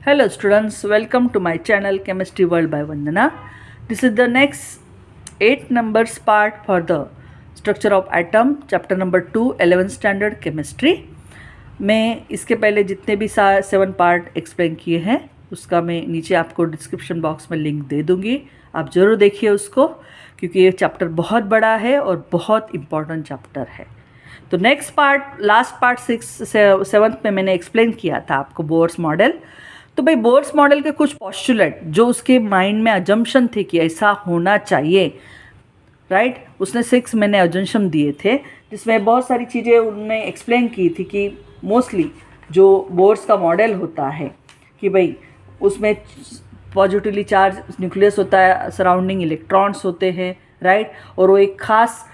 Hello students, welcome to my channel Chemistry World by Vandana. This is the next 8 numbers part for the structure of atom, chapter number 2, 11th standard chemistry. मैं इसके पहले जितने भी 7 part explain किए हैं उसका मैं नीचे आपको डिस्क्रिप्शन बॉक्स में लिंक दे दूँगी, आप ज़रूर देखिए उसको, क्योंकि ये चैप्टर बहुत बड़ा है और बहुत इम्पॉर्टेंट चैप्टर है. तो next part, last part 7th में मैंने एक्सप्लेन किया था आपको बोर्स मॉडल. तो भाई बोर्स मॉडल के कुछ पॉस्टुलेट जो उसके माइंड में अजम्पशन थे कि ऐसा होना चाहिए, राइट. उसने 6 मैंने अजम्पशन दिए थे जिसमें बहुत सारी चीज़ें उन्होंने एक्सप्लेन की थी कि मोस्टली जो बोर्स का मॉडल होता है कि भाई उसमें पॉजिटिवली चार्ज न्यूक्लियस होता है, सराउंडिंग इलेक्ट्रॉन्स होते हैं, राइट. और वो एक खास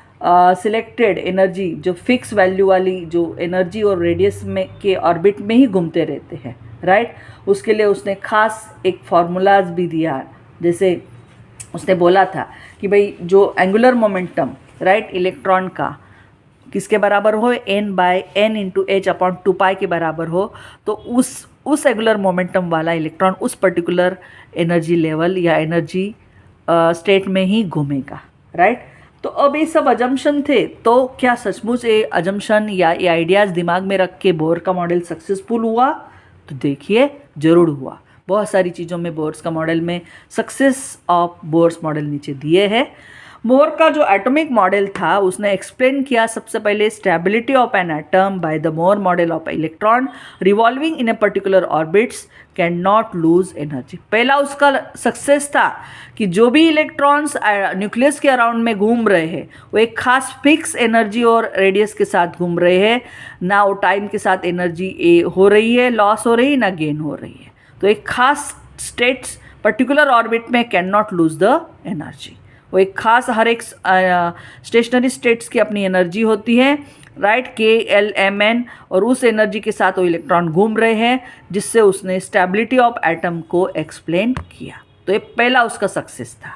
सिलेक्टेड एनर्जी जो फिक्स वैल्यू वाली जो एनर्जी और रेडियस में के ऑर्बिट में ही घूमते रहते हैं, राइट. उसके लिए उसने खास एक फार्मूलाज भी दिया. जैसे उसने बोला था कि भाई जो एंगुलर मोमेंटम, राइट, इलेक्ट्रॉन का किसके बराबर हो, n/n इंटू एच अपॉन 2π के बराबर हो, तो उस एंगुलर मोमेंटम वाला इलेक्ट्रॉन उस पर्टिकुलर एनर्जी लेवल या एनर्जी स्टेट में ही घूमेगा, राइट. तो अब ये सब अजम्पशन थे, तो क्या सचमुच ये अजम्पशन या ये आइडियाज़ दिमाग में रख के बोर का मॉडल सक्सेसफुल हुआ? तो देखिए ज़रूर हुआ. बहुत सारी चीज़ों में बोर्स का मॉडल में सक्सेस ऑफ बोर्स मॉडल नीचे दिए हैं. बोर का जो एटॉमिक मॉडल था उसने एक्सप्लेन किया सबसे पहले stability of an atom by the more model of electron revolving in a particular orbits can not lose energy. पहला उसका सक्सेस था कि जो भी इलेक्ट्रॉन्स न्यूक्लियस के अराउंड में घूम रहे हैं वो एक खास फिक्स एनर्जी और रेडियस के साथ घूम रहे हैं, ना वो टाइम के साथ एनर्जी हो रही है, लॉस हो रही है, ना गेन हो रही है. तो एक खास स्टेट्स पर्टिकुलर ऑर्बिट में can not lose the energy. वो एक खास हर एक स्टेशनरी स्टेट्स की अपनी एनर्जी होती है, राइट, KLMN, और उस एनर्जी के साथ वो इलेक्ट्रॉन घूम रहे हैं, जिससे उसने स्टेबिलिटी ऑफ एटम को एक्सप्लेन किया. तो ये पहला उसका सक्सेस था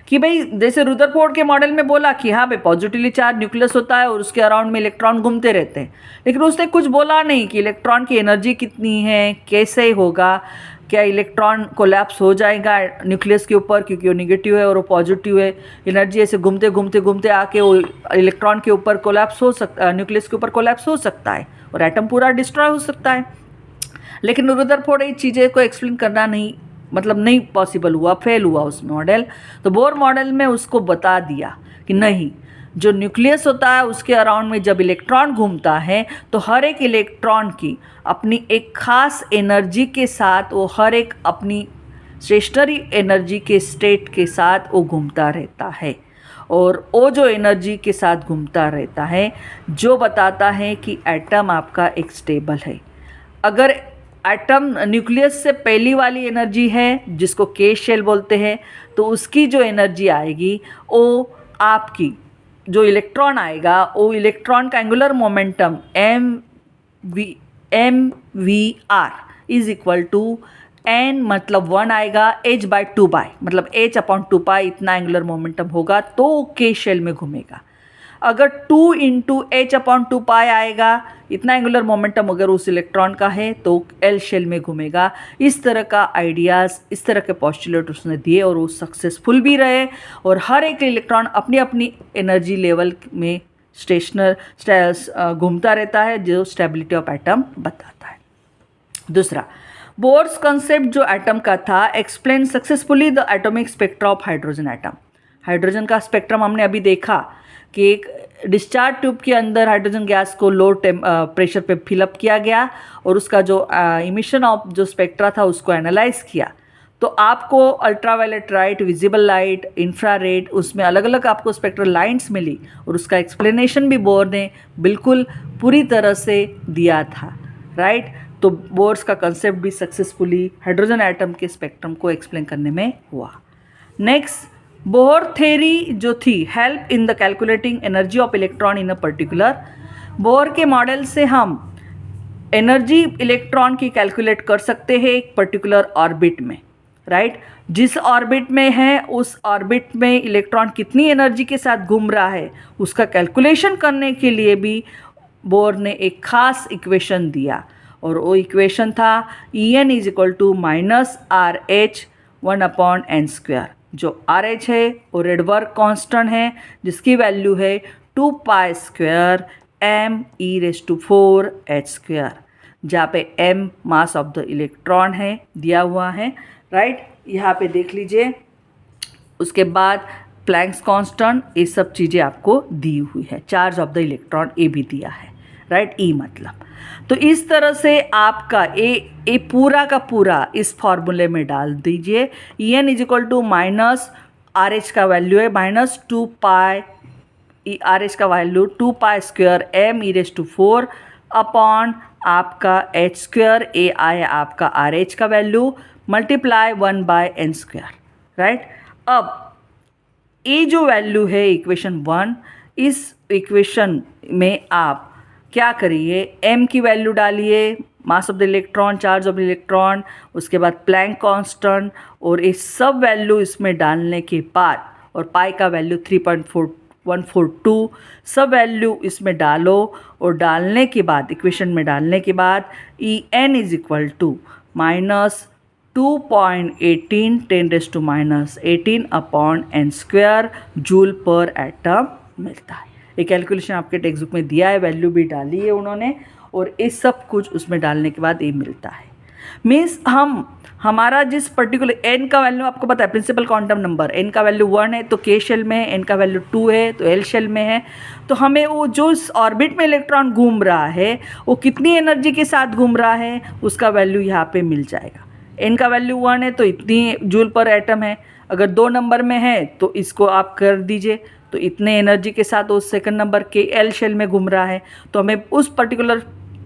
कि भाई जैसे रुदरफोर्ड के मॉडल में बोला कि हाँ भाई पॉजिटिवली चार्ज न्यूक्लियस होता है और उसके अराउंड में इलेक्ट्रॉन घूमते रहते हैं, लेकिन उसने कुछ बोला नहीं कि इलेक्ट्रॉन की एनर्जी कितनी है, कैसे होगा, क्या इलेक्ट्रॉन कोलैप्स हो जाएगा न्यूक्लियस के ऊपर क्योंकि वो निगेटिव है और वो पॉजिटिव है. एनर्जी ऐसे घूमते घूमते घूमते आके वो इलेक्ट्रॉन के ऊपर कोलैप्स हो सकता, न्यूक्लियस के ऊपर कोलैप्स हो सकता है और एटम पूरा डिस्ट्रॉय हो सकता है. लेकिन रुदरफोर्ड ये चीज़ें को एक्सप्लेन करना नहीं पॉसिबल हुआ, फेल हुआ उस मॉडल. तो बोर मॉडल में उसको बता दिया कि नहीं, जो न्यूक्लियस होता है उसके अराउंड में जब इलेक्ट्रॉन घूमता है तो हर एक इलेक्ट्रॉन की अपनी एक खास एनर्जी के साथ, वो हर एक अपनी स्टेशनरी एनर्जी के स्टेट के साथ वो घूमता रहता है. और वो जो एनर्जी के साथ घूमता रहता है जो बताता है कि एटम आपका एक स्टेबल है. अगर एटम न्यूक्लियस से पहली वाली एनर्जी है जिसको K शेल बोलते हैं, तो उसकी जो एनर्जी आएगी वो आपकी जो इलेक्ट्रॉन आएगा वो इलेक्ट्रॉन का angular momentum mvr is equal to n मतलब 1 आएगा, h/2π मतलब h अपॉन 2π इतना एंगुलर मोमेंटम होगा तो K शेल में घूमेगा. अगर 2 इंटू h अपॉन 2π आएगा, इतना एंगुलर मोमेंटम अगर उस इलेक्ट्रॉन का है तो L शेल में घूमेगा. इस तरह का आइडियाज़, इस तरह के पॉस्टुलेट उसने दिए और वो सक्सेसफुल भी रहे. और हर एक इलेक्ट्रॉन अपनी अपनी एनर्जी लेवल में घूमता रहता है जो स्टेबिलिटी ऑफ एटम बताता है. दूसरा बोर्स कॉन्सेप्ट जो एटम का था, explain successfully the atomic spectra of hydrogen atom. Hydrogen का स्पेक्ट्रम हमने अभी देखा कि एक डिस्चार्ज ट्यूब के अंदर हाइड्रोजन गैस को लो प्रेशर पे फिलअप किया गया और उसका जो इमिशन ऑफ जो स्पेक्ट्रा था उसको एनालाइज किया. तो आपको ultraviolet light, visible light, infrared, उसमें अलग अलग आपको स्पेक्ट्रल लाइन्स मिली और उसका एक्सप्लेनेशन भी बोर ने बिल्कुल पूरी तरह से दिया था, राइट. तो बोर्स का कंसेप्ट भी सक्सेसफुली हाइड्रोजन एटम के स्पेक्ट्रम को एक्सप्लेन करने में हुआ. नेक्स्ट, बोर थ्योरी जो थी help in the calculating energy of electron in a particular. Bore के मॉडल से हम एनर्जी इलेक्ट्रॉन की कैलकुलेट कर सकते हैं एक पर्टिकुलर ऑर्बिट में, राइट. जिस ऑर्बिट में है उस ऑर्बिट में इलेक्ट्रॉन कितनी एनर्जी के साथ घूम रहा है उसका कैलकुलेशन करने के लिए भी बोर ने एक खास इक्वेशन दिया और वो इक्वेशन था En is equal to minus R H 1/n²। जो आर एच है वो रेडबर्ग कांस्टेंट है जिसकी वैल्यू है 2π² m e⁴h², जहाँ पे m mass of the electron है दिया हुआ है, राइट। यहाँ पे देख लीजिए, उसके बाद प्लैंक्स कांस्टेंट, ये सब चीज़ें आपको दी हुई है। चार्ज ऑफ द इलेक्ट्रॉन ए भी दिया है, राइट, ई मतलब। तो इस तरह से आपका ए पूरा का पूरा इस फॉर्मूले में डाल दीजिए। En is equal to minus R H का वैल्यू है माइनस 2π, आर एच का वैल्यू 2π² m e⁴ अपॉन आपका h², ए आया आपका आर एच का वैल्यू मल्टीप्लाई 1/n², राइट। अब ये जो वैल्यू है इक्वेशन 1, इस इक्वेशन में आप क्या करिए, m की वैल्यू डालिए, mass of the electron, charge of the electron, उसके बाद प्लैंक कांस्टेंट, और ये सब वैल्यू इसमें डालने के बाद, और पाई का वैल्यू 3.142, सब वैल्यू इसमें डालो, और डालने के बाद इक्वेशन में डालने के बाद En is equal to minus 2.18 10⁻⁸ joule per atom मिलता है। ये कैलकुलेशन आपके टेक्स्ट बुक में दिया है, वैल्यू भी डाली है उन्होंने, और ये सब कुछ उसमें डालने के बाद ये मिलता है। मीन्स हमारा जिस पर्टिकुलर n का वैल्यू आपको पता है, प्रिंसिपल क्वांटम नंबर, n का वैल्यू 1 है तो k शेल में है, n का वैल्यू 2 है तो l शेल में है। तो हमें वो जो ऑर्बिट में इलेक्ट्रॉन घूम रहा है वो कितनी एनर्जी के साथ घूम रहा है उसका वैल्यू यहाँ पे मिल जाएगा। n का वैल्यू 1 है तो इतनी जूल पर एटम है, अगर 2 नंबर में है तो इसको आप कर दीजिए, तो इतने एनर्जी के साथ उस सेकंड नंबर के एल शेल में घूम रहा है, तो हमें उस पर्टिकुलर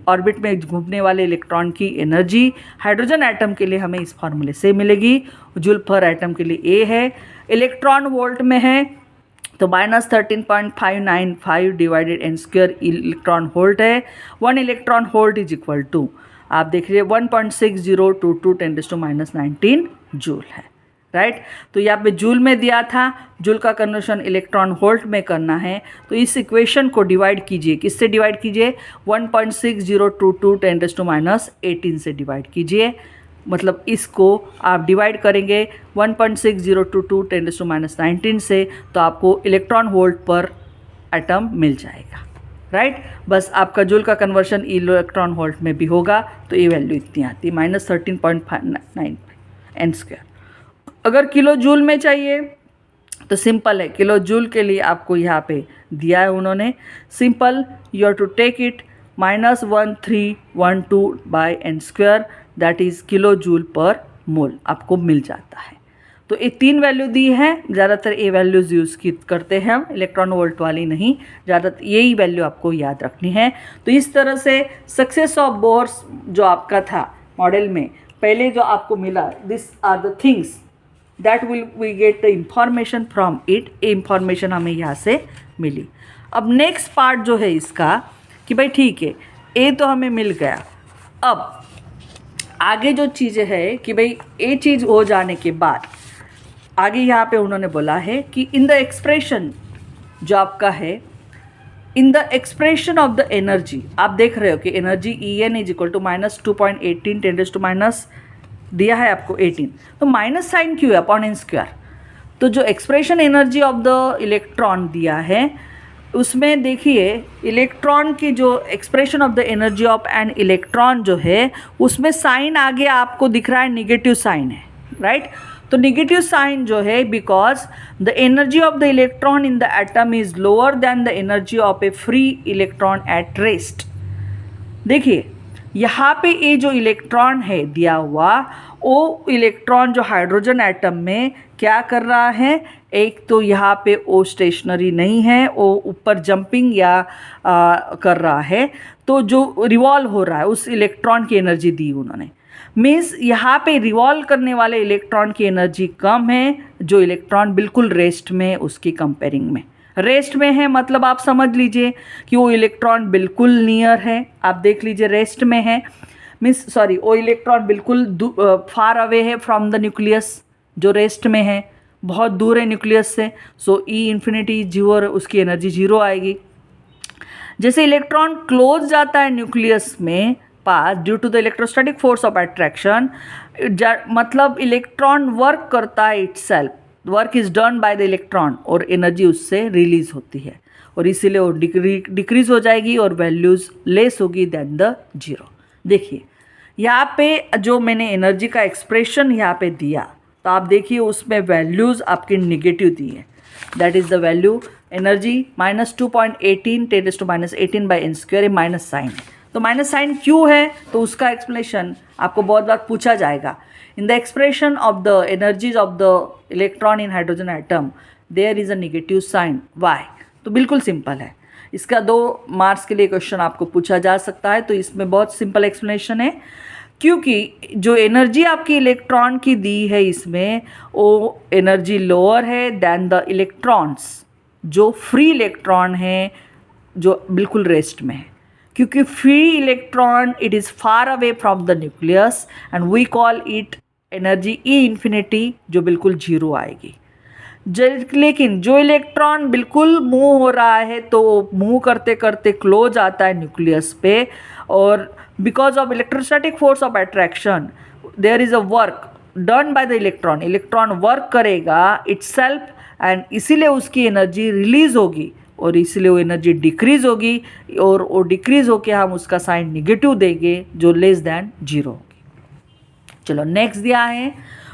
ऑर्बिट में घूमने वाले इलेक्ट्रॉन की एनर्जी हाइड्रोजन एटम के लिए हमें इस फार्मूले से मिलेगी। जूल पर एटम के लिए ए है, इलेक्ट्रॉन वोल्ट में है तो minus 13.595 divided n² electron volt है। 1 electron volt is equal to, आप देख लीजिए 1.6022 10⁻⁹ जूल है, राइट। तो यहाँ पे जूल में दिया था, जूल का कन्वर्शन इलेक्ट्रॉन वोल्ट में करना है, तो इस इक्वेशन को डिवाइड कीजिए, किससे डिवाइड कीजिए, 1.6022 10⁻⁸ से डिवाइड कीजिए। मतलब इसको आप डिवाइड करेंगे 1.6022 10⁻⁹ से, तो आपको इलेक्ट्रॉन वोल्ट पर एटम मिल जाएगा, राइट। बस आपका जूल का कन्वर्शन इलेक्ट्रॉन वोल्ट में भी होगा, तो ये वैल्यू इतनी आती है माइनस 13.59 n²। अगर किलो जूल में चाहिए तो सिंपल है, किलो जूल के लिए आपको यहाँ पे दिया है उन्होंने, simple you have to take it -1312/n², that is kilo joule per mole आपको मिल जाता है। तो ये 3 वैल्यू दी है, ज़्यादातर ये वैल्यूज़ यूज़ करते हैं हम, इलेक्ट्रॉन वोल्ट वाली नहीं, ज़्यादातर यही वैल्यू आपको याद रखनी है। तो इस तरह से सक्सेस ऑफ बोर्स जो आपका था मॉडल में, पहले जो आपको मिला, this are the things that will we get the information from it, ये इंफॉर्मेशन हमें यहाँ से मिली। अब नेक्स्ट पार्ट जो है इसका कि भाई ठीक है, ये तो हमें मिल गया, अब आगे जो चीज़ें है कि भाई ये चीज़ हो जाने के बाद आगे यहाँ पे उन्होंने बोला है कि इन द एक्सप्रेशन जो आपका है, in the expression of the energy, आप देख रहे हो कि energy En is equal to -2.18 10⁻⁻ दिया है आपको 18, तो माइनस साइन क्यों है अपॉन n²। तो जो expression energy of the electron दिया है उसमें देखिए, इलेक्ट्रॉन की जो expression of the energy of an electron जो है उसमें साइन आगे आपको दिख रहा है नेगेटिव साइन है, राइट। तो नेगेटिव साइन जो है because the energy of the electron in the atom is lower than the energy of A free electron at rest. देखिए यहाँ पे ये जो इलेक्ट्रॉन है दिया हुआ, वो इलेक्ट्रॉन जो हाइड्रोजन एटम में क्या कर रहा है, एक तो यहाँ पे वो स्टेशनरी नहीं है, वो ऊपर जंपिंग या कर रहा है, तो जो रिवॉल्व हो रहा है उस इलेक्ट्रॉन की एनर्जी दी उन्होंने। मीन्स यहाँ पे रिवॉल्व करने वाले इलेक्ट्रॉन की एनर्जी कम है, जो इलेक्ट्रॉन बिल्कुल रेस्ट में उसकी कंपेयरिंग में, रेस्ट में है मतलब आप समझ लीजिए कि वो इलेक्ट्रॉन बिल्कुल नियर है, आप देख लीजिए रेस्ट में है, मीन्स सॉरी वो इलेक्ट्रॉन बिल्कुल फार अवे है फ्रॉम द न्यूक्लियस, जो रेस्ट में है बहुत दूर है न्यूक्लियस से, सो ई इन्फिनिटी जीरो, उसकी एनर्जी जीरो आएगी। जैसे इलेक्ट्रॉन क्लोज जाता है न्यूक्लियस में पास due to the electrostatic force of attraction, मतलब इलेक्ट्रॉन वर्क करता है itself, work is done by the electron और एनर्जी उससे रिलीज होती है और इसीलिए वो डिक्रीज हो जाएगी और वैल्यूज लेस होगी देन द जीरो। देखिए यहाँ पे जो मैंने एनर्जी का एक्सप्रेशन यहाँ पे दिया तो आप देखिए उसमें वैल्यूज आपकी निगेटिव दी है, that is the value energy -2.18 10⁻⁸ by n square, minus sign है। तो माइनस साइन क्यों है तो उसका एक्सप्लेनेशन आपको बहुत बार पूछा जाएगा। In the expression of the energies of the electron in hydrogen atom there is a negative sign, why? तो बिल्कुल सिंपल है, इसका 2 मार्क्स के लिए क्वेश्चन आपको पूछा जा सकता है। तो इसमें बहुत सिंपल एक्सप्लेनेशन है, क्योंकि जो एनर्जी आपकी इलेक्ट्रॉन की दी है इसमें वो एनर्जी लोअर है दैन द इलेक्ट्रॉन्स, जो फ्री इलेक्ट्रॉन है जो बिल्कुल रेस्ट में है, क्योंकि free electron it is far away from the nucleus and we call it energy E infinity, जो बिल्कुल जीरो आएगी। लेकिन जो इलेक्ट्रॉन बिल्कुल मूव हो रहा है तो मूव करते करते क्लोज आता है न्यूक्लियस पे, और because of electrostatic force of attraction there is a work done by the electron, electron work करेगा इटसेल्फ एंड इसीलिए उसकी एनर्जी रिलीज होगी और इसीलिए वो एनर्जी डिक्रीज होगी और वो डिक्रीज होके हम उसका साइन निगेटिव देंगे जो लेस दैन जीरो होगी। चलो नेक्स्ट दिया है,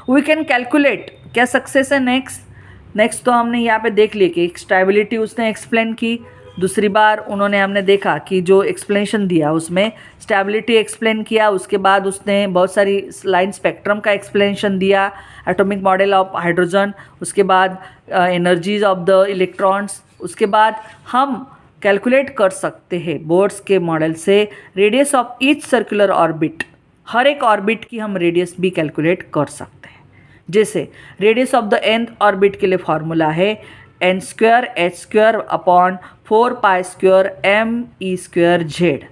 वी कैन कैलकुलेट, क्या सक्सेस है नेक्स्ट तो हमने यहाँ पे देख लिया कि स्टेबिलिटी उसने एक्सप्लेन की, दूसरी बार उन्होंने हमने देखा कि जो एक्सप्लेनेशन दिया उसमें स्टेबिलिटी एक्सप्लेन किया, उसके बाद उसने बहुत सारी लाइन स्पेक्ट्रम का एक्सप्लेनेशन दिया, एटॉमिक मॉडल ऑफ हाइड्रोजन, उसके बाद एनर्जीज ऑफ द इलेक्ट्रॉन्स, उसके बाद हम कैलकुलेट कर सकते हैं बोर्ड्स के मॉडल से radius of each circular orbit, हर एक ऑर्बिट की हम रेडियस भी कैलकुलेट कर सकते हैं। जैसे radius of the nth orbit के लिए फॉर्मूला है n² h² upon 4π² me²z,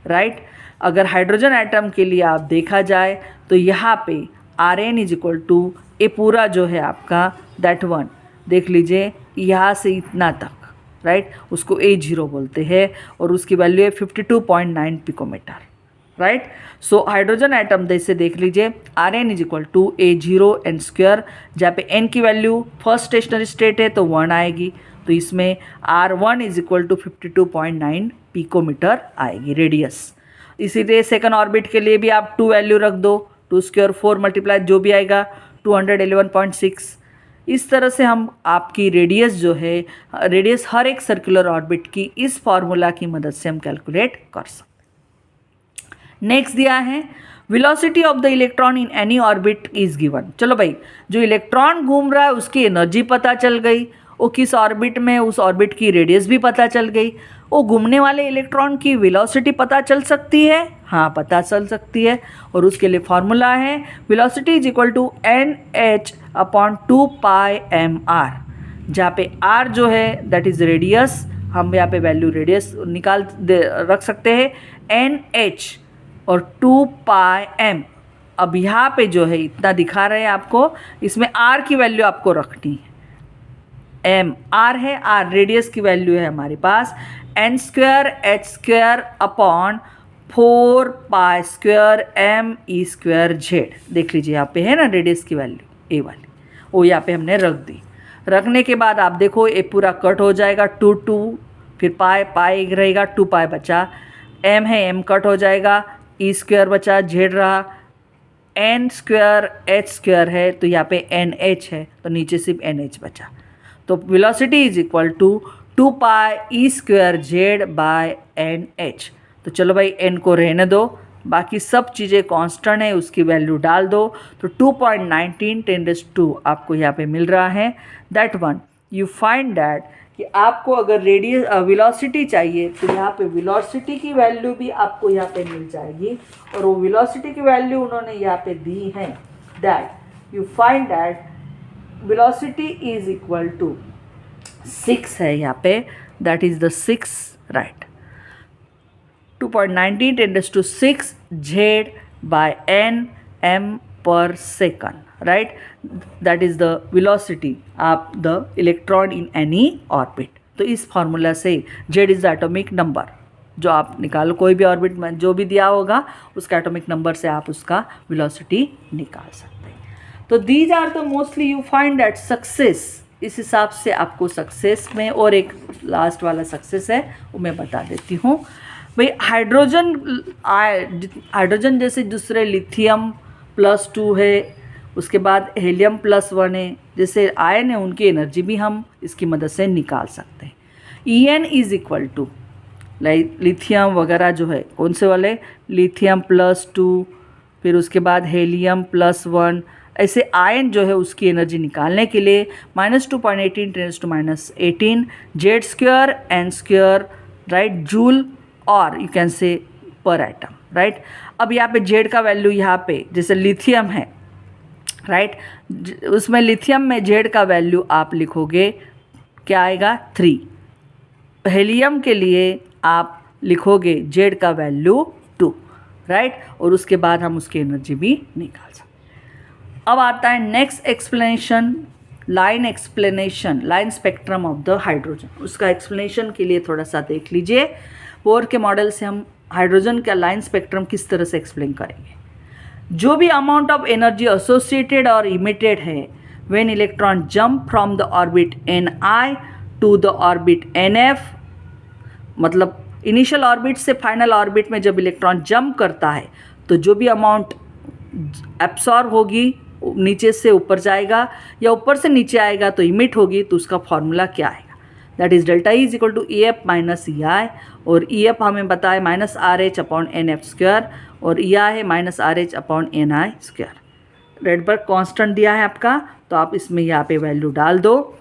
right. अगर हाइड्रोजन एटम के लिए आप देखा जाए तो यहाँ पे Rn इज इक्वल टू ये पूरा जो है आपका दैट वन देख लीजिए यहाँ से इतना तक, राइट, उसको A0 बोलते हैं और उसकी वैल्यू है 52.9 picometre, right. So hydrogen atom जैसे देख लीजिए Rn is equal to A0 n², जहाँ पे n की वैल्यू फर्स्ट स्टेशनरी स्टेट है तो 1 आएगी, तो इसमें R1 is equal to 52.9 picometre आएगी रेडियस। इसीलिए सेकंड ऑर्बिट के लिए भी आप 2 वैल्यू रख दो, 2² 4 मल्टीप्लाई जो भी आएगा 211.6। इस तरह से हम आपकी रेडियस जो है, रेडियस हर एक सर्कुलर ऑर्बिट की इस फॉर्मूला की मदद से हम कैलकुलेट कर सकते हैं। नेक्स्ट दिया है velocity of the electron in any orbit is given. चलो भाई, जो इलेक्ट्रॉन घूम रहा है उसकी एनर्जी पता चल गई, वो किस ऑर्बिट में, उस ऑर्बिट की रेडियस भी पता चल गई, वो घूमने वाले इलेक्ट्रॉन की वेलोसिटी पता चल सकती है, हाँ पता चल सकती है, और उसके लिए फॉर्मूला है velocity is equal to NH upon 2πmr, जहाँ पे r जो है दैट इज़ रेडियस, हम यहाँ पे वैल्यू रेडियस रख सकते हैं NH और 2πm। अब यहाँ पे जो है इतना दिखा रहे हैं आपको, इसमें r की वैल्यू आपको रखनी है, m r है, r रेडियस की वैल्यू है हमारे पास n² h² अपॉन 4π² me²z। देख लीजिए यहाँ पे है ना रेडियस की वैल्यू ए वाली, वो यहाँ पे हमने रख दी। रखने के बाद आप देखो ये पूरा कट हो जाएगा 2 2, फिर पाई रहेगा 2π बचा, m है m कट हो जाएगा, e² बचा, z रहा, n² h² है तो यहाँ पे nh है तो नीचे सिर्फ nh बचा। तो velocity is equal to 2πe² by nh। तो चलो भाई n को रहने दो, बाकी सब चीज़ें कांस्टेंट है उसकी वैल्यू डाल दो, तो 2.19 10⁻² आपको यहाँ पे मिल रहा है। That one you find that कि आपको अगर रेडियस वेलोसिटी चाहिए तो यहाँ पे वेलोसिटी की वैल्यू भी आपको यहाँ पे मिल जाएगी, और वो वेलोसिटी की वैल्यू उन्होंने यहाँ पे दी है, that you find that velocity is equal to 6 है यहाँ पे, that is the 6, right, 2.19 10⁻6 z by n m per second, right, that is the velocity of the electron in any orbit। तो इस फार्मूला से z is the atomic number, जो आप निकालो, कोई भी ऑर्बिट में जो भी दिया होगा उसका एटॉमिक नंबर से आप उसका वेलोसिटी निकाल सकते हैं। तो these are the mostly you find that success, इस हिसाब से आपको सक्सेस में, और एक लास्ट वाला सक्सेस है वो मैं बता देती हूँ भाई। हाइड्रोजन जैसे दूसरे लिथियम +2 है, उसके बाद हेलियम +1 है, जैसे आयन है उनकी एनर्जी भी हम इसकी मदद से निकाल सकते हैं। En is equal to lithium वगैरह जो है, कौन से वाले, लिथियम +2, फिर उसके बाद हेलियम +1, ऐसे आयन जो है उसकी एनर्जी निकालने के लिए -2.18 × 10⁻18 Z² N², राइट, जूल, और यू कैन से पर एटम, राइट। अब यहाँ पे Z का वैल्यू, यहाँ पे जैसे लिथियम है, राइट, उसमें लिथियम में Z का वैल्यू आप लिखोगे क्या आएगा 3। हेलियम के लिए आप लिखोगे Z का वैल्यू 2, राइट, और उसके बाद हम उसकी एनर्जी भी निकाल सकते हैं। अब आता है next explanation, line spectrum of the hydrogen. उसका एक्सप्लेनेशन के लिए थोड़ा सा देख लीजिए। बोर के मॉडल से हम हाइड्रोजन का लाइन स्पेक्ट्रम किस तरह से एक्सप्लेन करेंगे। जो भी अमाउंट ऑफ एनर्जी एसोसिएटेड और इमिटेड है when electron jump from the orbit Ni to the orbit Nf, मतलब इनिशियल ऑर्बिट से फाइनल ऑर्बिट में जब इलेक्ट्रॉन जंप करता है तो जो भी अमाउंट एब्सॉर्ब होगी नीचे से ऊपर जाएगा या ऊपर से नीचे आएगा तो इमिट होगी, तो उसका फॉर्मूला क्या आएगा, that is delta E is equal to EF minus EI, और EF हमें पता है -RH/NF², और EI है -RH/NI²। रेडबर्ग कांस्टेंट दिया है आपका, तो आप इसमें यहाँ पे वैल्यू डाल दो,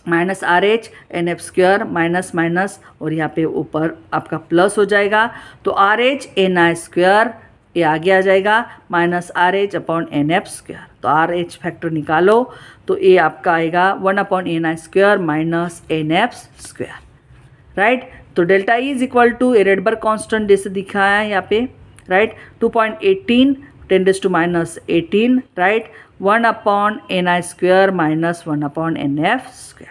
-RH/NF² माइनस माइनस, और यहाँ पे ऊपर आपका प्लस हो जाएगा, तो RH/NI² ये आगे आ जाएगा -RH/NF²। तो RH फैक्टर निकालो तो ये आपका आएगा 1/NI² माइनस NF², राइट। तो delta E is equal to Rydberg constant जैसे दिखाया है यहाँ पे, right, 2.18 10⁻18, right, 1/NI² minus 1/NF²।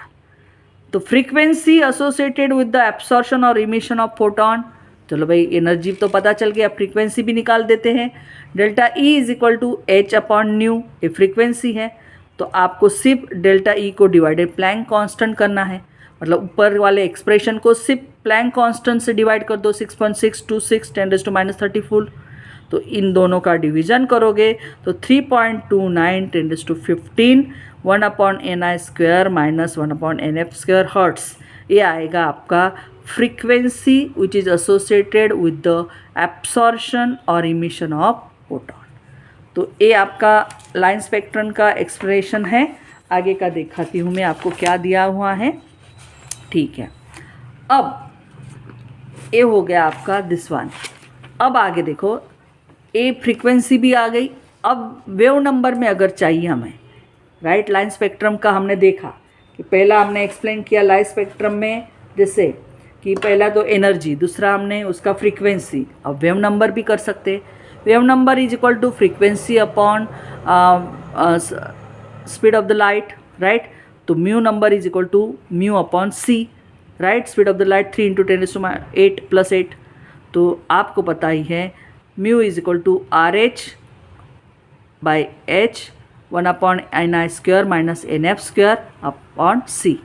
तो frequency associated with the absorption और इमिशन ऑफ फोटोन, चलो भाई एनर्जी तो पता चल गया, फ्रीक्वेंसी भी निकाल देते हैं। Delta E is equal to H/ν, ये फ्रीक्वेंसी है, तो आपको सिर्फ डेल्टा ई को डिवाइडेड प्लैंक कांस्टेंट करना है, मतलब ऊपर वाले एक्सप्रेशन को सिर्फ प्लैंक कांस्टेंट से डिवाइड कर दो, 6.626 10⁻34। तो इन दोनों का डिवीजन करोगे तो 3.29 10⁻15 1/NI² माइनस 1/NF² हर्ट्स, ये आएगा आपका frequency which is associated with the absorption और इमिशन ऑफ फोटोन। तो ये आपका लाइन स्पेक्ट्रम का एक्सप्रेशन है। आगे का दिखाती हूँ मैं आपको क्या दिया हुआ है, ठीक है। अब ये हो गया आपका दिस वन। अब आगे देखो, ये फ्रीक्वेंसी भी आ गई। अब वेव नंबर में अगर चाहिए हमें, राइट, लाइन स्पेक्ट्रम का हमने देखा कि पहला हमने एक्सप्लेन किया लाइन स्पेक्ट्रम में, जैसे कि पहला तो एनर्जी, दूसरा हमने उसका फ्रीक्वेंसी। अब वेव नंबर भी कर सकते, wave number is equal to frequency upon speed of the light, right. तो mu number is equal to μ/c, right, speed of the light 3 × 10⁸ + 8। तो आपको पता ही है mu is equal to RH/H 1/NI² minus NF²/c।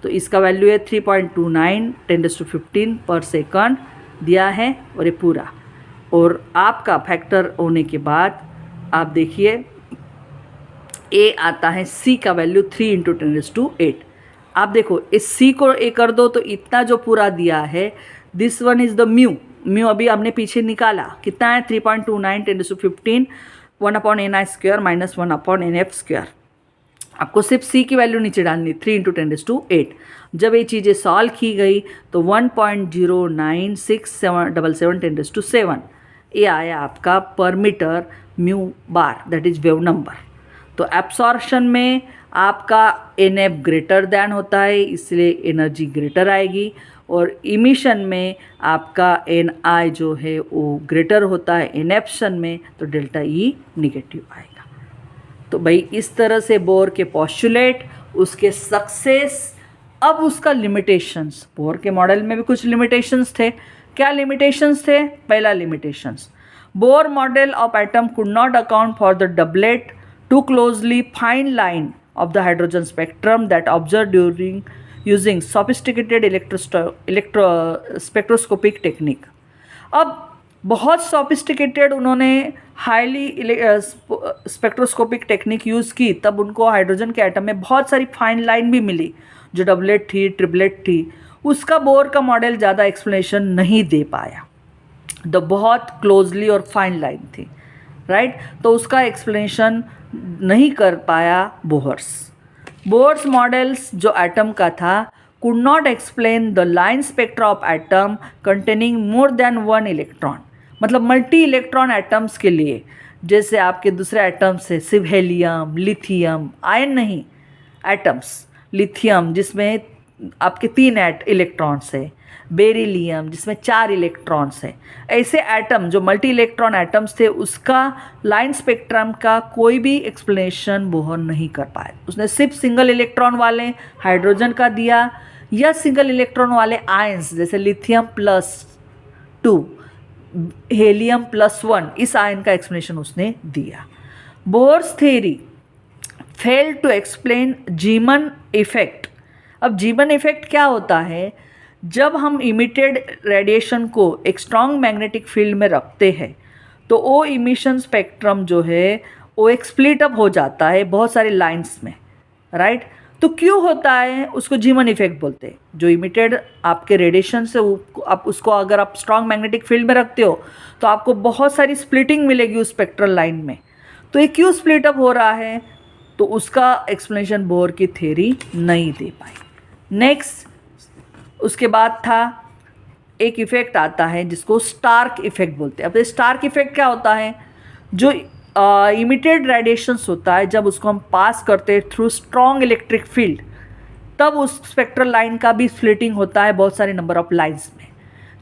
तो इसका value है 3.29 10⁻15 पर सेकंड दिया है, और ये पूरा, और आपका फैक्टर होने के बाद आप देखिए ए आता है C का वैल्यू 3 × 10⁸। आप देखो इस C को ए कर दो तो इतना जो पूरा दिया है, this one is the mu अभी हमने पीछे निकाला, कितना है 3.29 10⁻15 1/NI² माइनस 1/NF²। आपको सिर्फ C की वैल्यू नीचे डालनी, 3 × 10⁸। जब ये चीज़ें सॉल्व की गई तो 1.09677 10⁻7 ये आया आपका per metre mu bar, that is wave number. तो एब्सॉर्प्शन में आपका NF ग्रेटर दैन होता है, इसलिए एनर्जी ग्रेटर आएगी, और इमिशन में आपका NI जो है वो ग्रेटर होता है इनेप्शन में, तो डेल्टा E निगेटिव आएगा। तो भाई इस तरह से बोर के पोस्टुलेट, उसके सक्सेस, अब उसका लिमिटेशंस, बोर के मॉडल में भी कुछ लिमिटेशंस थे क्या लिमिटेशंस थे? पहला limitations, Bohr model of atom could not account for the doublet two closely fine line of the hydrogen spectrum that observe during using sophisticated spectroscopic technique. अब बहुत सोफिस्टिकेटेड उन्होंने हाईली स्पेक्ट्रोस्कोपिक टेक्निक यूज़ की, तब उनको hydrogen के atom में बहुत सारी फाइन लाइन भी मिली जो डबलेट थी, ट्रिपलेट थी। उसका बोर का मॉडल ज़्यादा एक्सप्लेनेशन नहीं दे पाया, बहुत क्लोजली और फाइन लाइन थी, राइट। तो उसका एक्सप्लेनेशन नहीं कर पाया बोर्स मॉडल्स जो एटम का था could not explain the line spectra of atom containing more than one electron। मतलब मल्टी इलेक्ट्रॉन एटम्स के लिए, जैसे आपके दूसरे एटम्स है सिर्फ हेलियम, लिथियम, आयन नहीं, एटम्स, लिथियम जिसमें आपके 3 इलेक्ट्रॉन्स है, बेरिलियम जिसमें 4 इलेक्ट्रॉन्स है। ऐसे एटम जो मल्टी इलेक्ट्रॉन एटम्स थे, उसका लाइन स्पेक्ट्रम का कोई भी एक्सप्लेनेशन बोहर नहीं कर पाए। उसने सिर्फ सिंगल इलेक्ट्रॉन वाले हाइड्रोजन का दिया या सिंगल इलेक्ट्रॉन वाले आयंस जैसे लिथियम +2, हेलियम +1, इस आयन का एक्सप्लेनेशन उसने दिया। Bohr's theory fail to explain Zeeman effect. अब जीमन इफेक्ट क्या होता है? जब हम इमिटेड रेडिएशन को एक स्ट्रॉन्ग मैग्नेटिक फील्ड में रखते हैं तो वो इमिशन स्पेक्ट्रम जो है वो एक स्प्लिट अप हो जाता है बहुत सारे लाइंस में, राइट। तो क्यों होता है? उसको जीमन इफेक्ट बोलते हैं। जो इमिटेड आपके रेडिएशन से आप उसको अगर आप स्ट्रॉन्ग मैग्नेटिक फील्ड में रखते हो तो आपको बहुत सारी स्प्लिटिंग मिलेगी उस स्पेक्ट्रल लाइन में। तो ये क्यों स्प्लिट अप हो रहा है? तो उसका एक्सप्लेनेशन बोर की थ्योरी नहीं दे पाई। नेक्स्ट उसके बाद था एक इफ़ेक्ट आता है जिसको स्टार्क इफ़ेक्ट बोलते हैं। अब स्टार्क इफ़ेक्ट क्या होता है? जो इमिटेड रेडिएशंस होता है, जब उसको हम पास करते हैं थ्रू स्ट्रॉन्ग इलेक्ट्रिक फील्ड, तब उस स्पेक्ट्रल लाइन का भी स्प्लिटिंग होता है बहुत सारे नंबर ऑफ लाइंस में।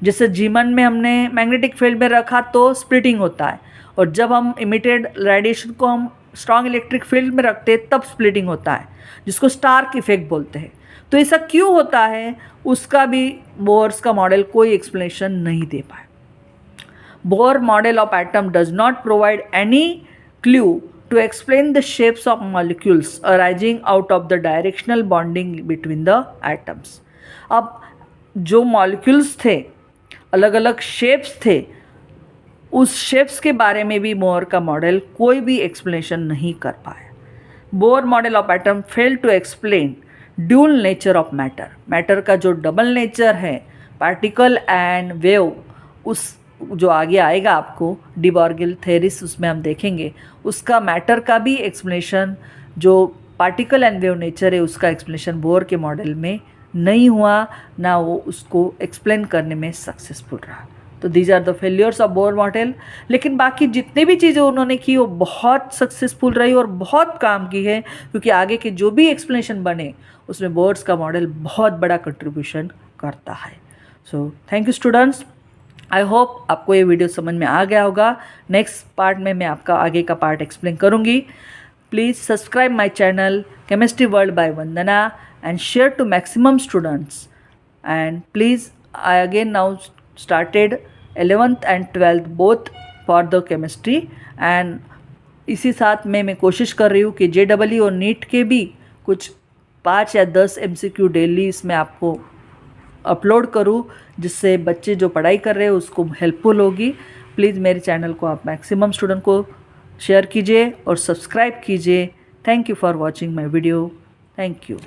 जैसे जीमन में हमने मैग्नेटिक फील्ड में रखा तो स्प्लिटिंग होता है, और जब हम इमिटेड रेडिएशन को हम स्ट्रॉन्ग इलेक्ट्रिक फील्ड में रखते हैं तब स्प्लिटिंग होता है, जिसको स्टार्क इफ़ेक्ट बोलते हैं। तो ऐसा क्यों होता है? उसका भी बोर्स का मॉडल कोई एक्सप्लेनेशन नहीं दे पाए। Bohr model of atom does not provide any clue to explain the shapes of molecules arising out of the directional bonding between the atoms. अब जो मॉलिक्यूल्स थे, अलग अलग शेप्स थे, उस शेप्स के बारे में भी बोर का मॉडल कोई भी एक्सप्लेनेशन नहीं कर पाया। Bohr model of atom fail to explain dual nature of matter का जो डबल नेचर है, पार्टिकल एंड वेव, उस जो आगे आएगा आपको डी बॉर्गेल थ्योरीज, उसमें हम देखेंगे उसका मैटर का भी एक्सप्लेनेशन, जो पार्टिकल एंड वेव नेचर है उसका एक्सप्लेनेशन बोर के मॉडल में नहीं हुआ, ना वो उसको एक्सप्लेन करने में सक्सेसफुल रहा। तो these are the failures of Bohr model. लेकिन बाकी जितने भी चीज़ें उन्होंने की वो बहुत सक्सेसफुल रही और बहुत काम की है, क्योंकि आगे के जो भी एक्सप्लेनेशन बने उसमें बोर्स का मॉडल बहुत बड़ा कंट्रीब्यूशन करता है। So thank you students, I hope आपको ये वीडियो समझ में आ गया होगा। नेक्स्ट पार्ट में मैं आपका आगे का पार्ट एक्सप्लेन करूँगी। Please subscribe my channel chemistry world by Vandana and share to maximum students, and please I again now started 11th and 12th both for the chemistry, and इसी साथ में मैं कोशिश कर रही हूँ कि JEE और नीट के भी कुछ 5 या 10 MCQ डेली इसमें आपको अपलोड करूँ, जिससे बच्चे जो पढ़ाई कर रहे हैं उसको हेल्पफुल होगी। प्लीज़ मेरे चैनल को आप मैक्सिमम स्टूडेंट को शेयर कीजिए और सब्सक्राइब कीजिए। Thank you for watching my video. Thank you.